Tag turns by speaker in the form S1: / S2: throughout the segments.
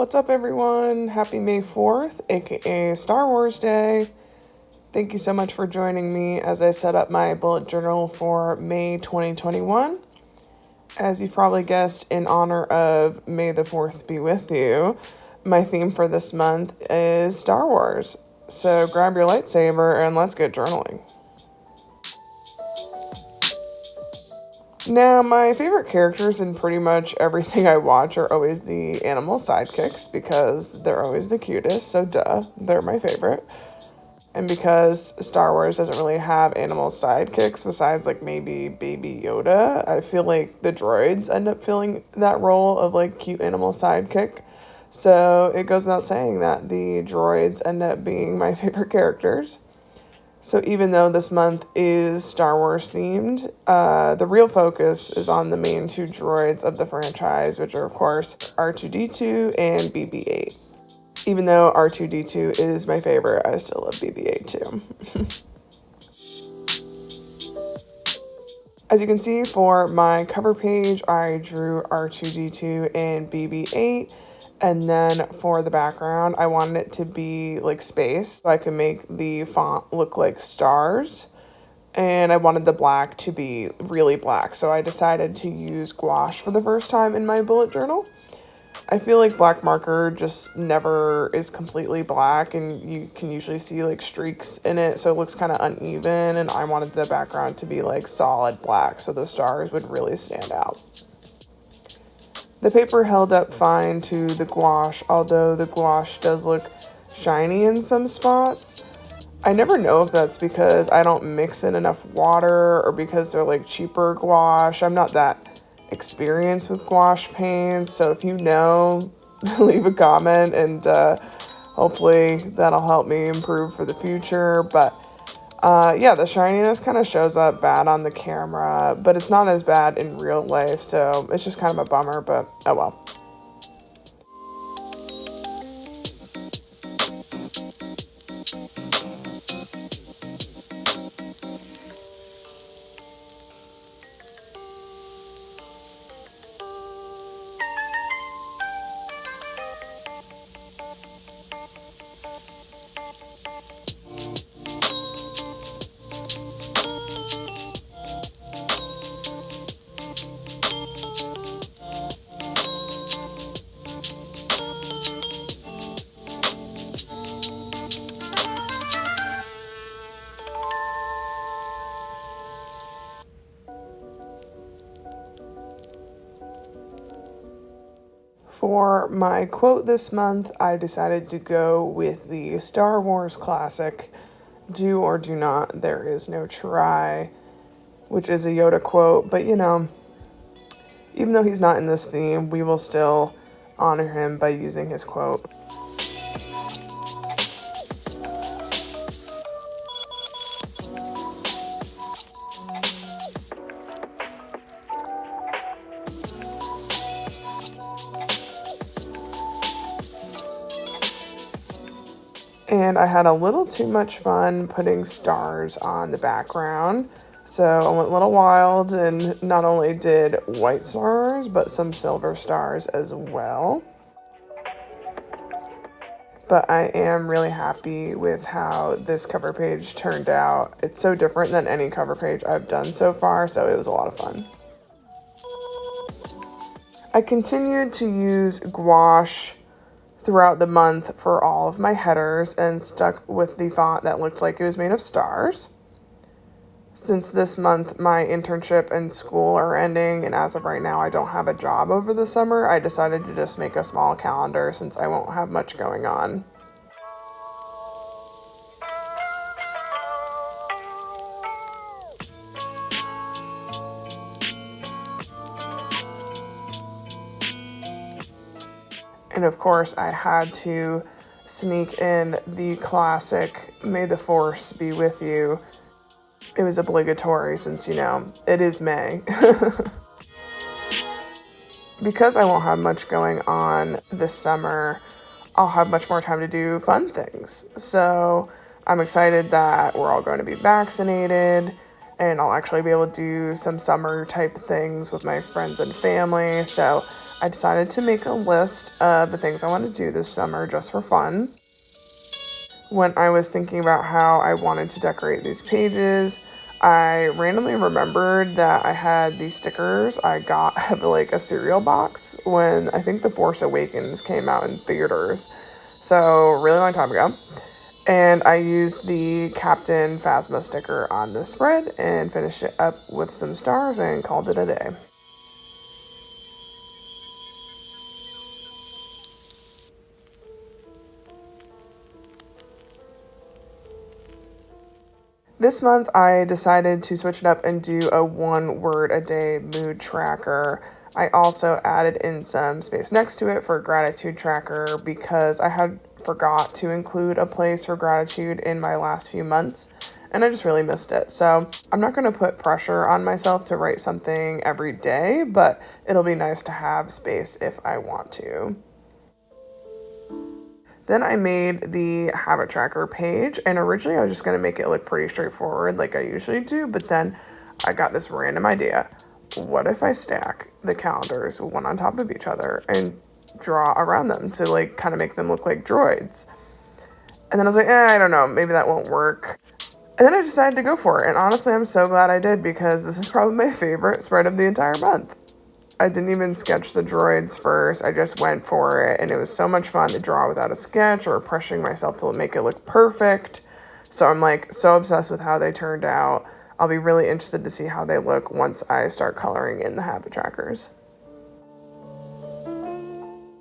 S1: What's up, everyone? Happy May 4th, aka Star Wars Day. Thank you so much for joining me as I set up my bullet journal for May 2021. As you've probably guessed, in honor of May the 4th be with you, my theme for this month is Star Wars. So grab your lightsaber and let's get journaling. Now, my favorite characters in pretty much everything I watch are always the animal sidekicks because they're always the cutest, so duh, they're my favorite. And because Star Wars doesn't really have animal sidekicks besides like maybe Baby Yoda, I feel like the droids end up filling that role of like cute animal sidekick. So it goes without saying that the droids end up being my favorite characters. So even though this month is Star Wars themed, the real focus is on the main two droids of the franchise, which are of course R2-D2 and BB-8. Even though R2-D2 is my favorite, I still love BB-8 too. As you can see for my cover page, I drew R2-D2 and BB-8. And then for the background, I wanted it to be like space, so I could make the font look like stars. And I wanted the black to be really black, so I decided to use gouache for the first time in my bullet journal. I feel like black marker just never is completely black, and you can usually see like streaks in it, so it looks kind of uneven, and I wanted the background to be like solid black, so the stars would really stand out. The paper held up fine to the gouache, although the gouache does look shiny in some spots. I never know if that's because I don't mix in enough water or because they're like cheaper gouache. I'm not that experienced with gouache paints, so if you know, leave a comment and hopefully that'll help me improve for the future. But yeah, the shininess kind of shows up bad on the camera, but it's not as bad in real life, so it's just kind of a bummer, but oh well. For my quote this month, I decided to go with the Star Wars classic, "Do or do not, there is no try," which is a Yoda quote, but you know, even though he's not in this theme, we will still honor him by using his quote. And I had a little too much fun putting stars on the background. So I went a little wild and not only did white stars, but some silver stars as well. But I am really happy with how this cover page turned out. It's so different than any cover page I've done so far, so it was a lot of fun. I continued to use gouache throughout the month for all of my headers and stuck with the font that looked like it was made of stars. Since this month my internship and school are ending, and as of right now I don't have a job over the summer, I decided to just make a small calendar since I won't have much going on. And of course, I had to sneak in the classic "May the Force be with you." It was obligatory since, you know, it is May. Because I won't have much going on this summer, I'll have much more time to do fun things. So I'm excited that we're all going to be vaccinated and I'll actually be able to do some summer type things with my friends and family. So I decided to make a list of the things I want to do this summer just for fun. When I was thinking about how I wanted to decorate these pages, I randomly remembered that I had these stickers I got out of like a cereal box when I think The Force Awakens came out in theaters. So, really long time ago. And I used the Captain Phasma sticker on this spread and finished it up with some stars and called it a day. This month, I decided to switch it up and do a 1 word a day mood tracker. I also added in some space next to it for a gratitude tracker because I had forgot to include a place for gratitude in my last few months, and I just really missed it. So I'm not going to put pressure on myself to write something every day, but it'll be nice to have space if I want to. Then I made the habit tracker page, and originally I was just going to make it look pretty straightforward like I usually do, but then I got this random idea. What if I stack the calendars one on top of each other and draw around them to like kind of make them look like droids? And then I was like, I don't know, maybe that won't work. And then I decided to go for it, and honestly I'm so glad I did because this is probably my favorite spread of the entire month. I didn't even sketch the droids first. I just went for it, and it was so much fun to draw without a sketch or pressuring myself to make it look perfect. So I'm like so obsessed with how they turned out. I'll be really interested to see how they look once I start coloring in the habit trackers.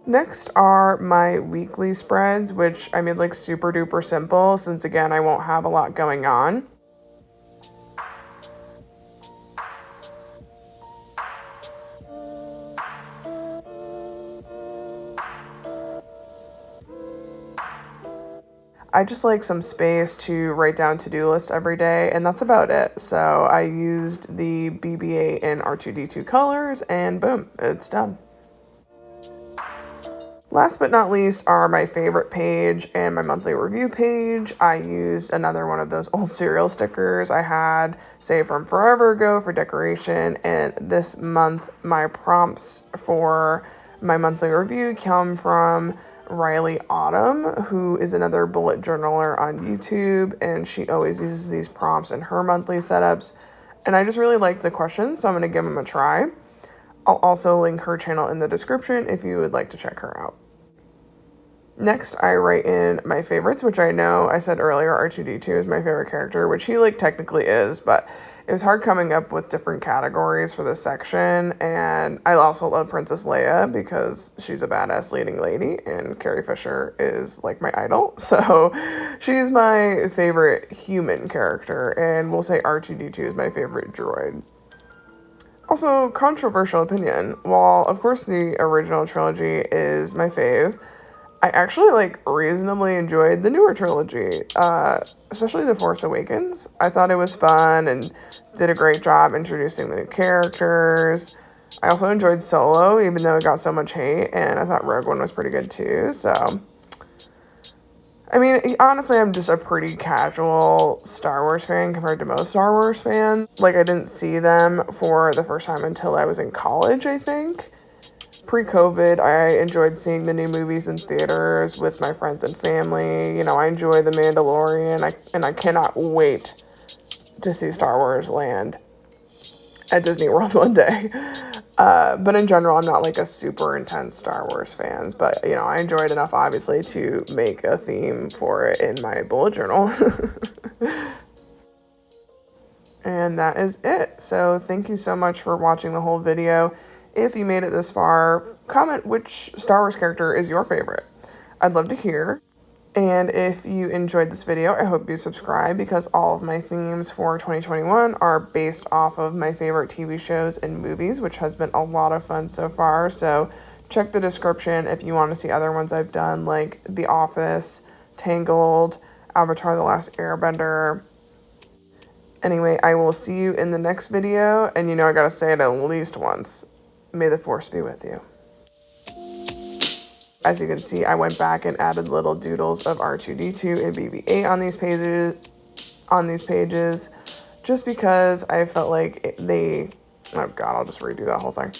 S1: Next are my weekly spreads, which I made like super duper simple since again I won't have a lot going on. I just like some space to write down to-do lists every day, and that's about it. So I used the BB-8 and R2-D2 colors, and boom, it's done. Last but not least are my favorite page and my monthly review page. I used another one of those old cereal stickers I had saved from forever ago for decoration, and this month my prompts for my monthly review come from Riley Autumn, who is another bullet journaler on YouTube, and she always uses these prompts in her monthly setups, and I just really liked the questions, so I'm going to give them a try. I'll also link her channel in the description if you would like to check her out. Next, I write in my favorites, which I know I said earlier R2-D2 is my favorite character, which he technically is, but it was hard coming up with different categories for this section. And I also love Princess Leia because she's a badass leading lady, and Carrie Fisher is like my idol. So she's my favorite human character, and we'll say R2-D2 is my favorite droid. Also, controversial opinion. While, of course, the original trilogy is my fave, I actually, reasonably enjoyed the newer trilogy, especially The Force Awakens. I thought it was fun and did a great job introducing the new characters. I also enjoyed Solo, even though it got so much hate, and I thought Rogue One was pretty good, too, so... I mean, honestly, I'm just a pretty casual Star Wars fan compared to most Star Wars fans. I didn't see them for the first time until I was in college, I think. Pre-COVID, I enjoyed seeing the new movies in theaters with my friends and family. You know, I enjoy The Mandalorian, and I cannot wait to see Star Wars land at Disney World one day. But in general, I'm not a super intense Star Wars fan, but I enjoyed enough obviously to make a theme for it in my bullet journal. And that is it. So thank you so much for watching the whole video. If you made it this far, comment which Star Wars character is your favorite. I'd love to hear. And if you enjoyed this video, I hope you subscribe because all of my themes for 2021 are based off of my favorite TV shows and movies, which has been a lot of fun so far. So check the description if you want to see other ones I've done, like The Office, Tangled, Avatar: The Last Airbender. Anyway, I will see you in the next video, and I gotta say it at least once. May the Force be with you. As you can see, I went back and added little doodles of R2-D2 and BB-8 on these pages. just because I felt like oh God, I'll just redo that whole thing.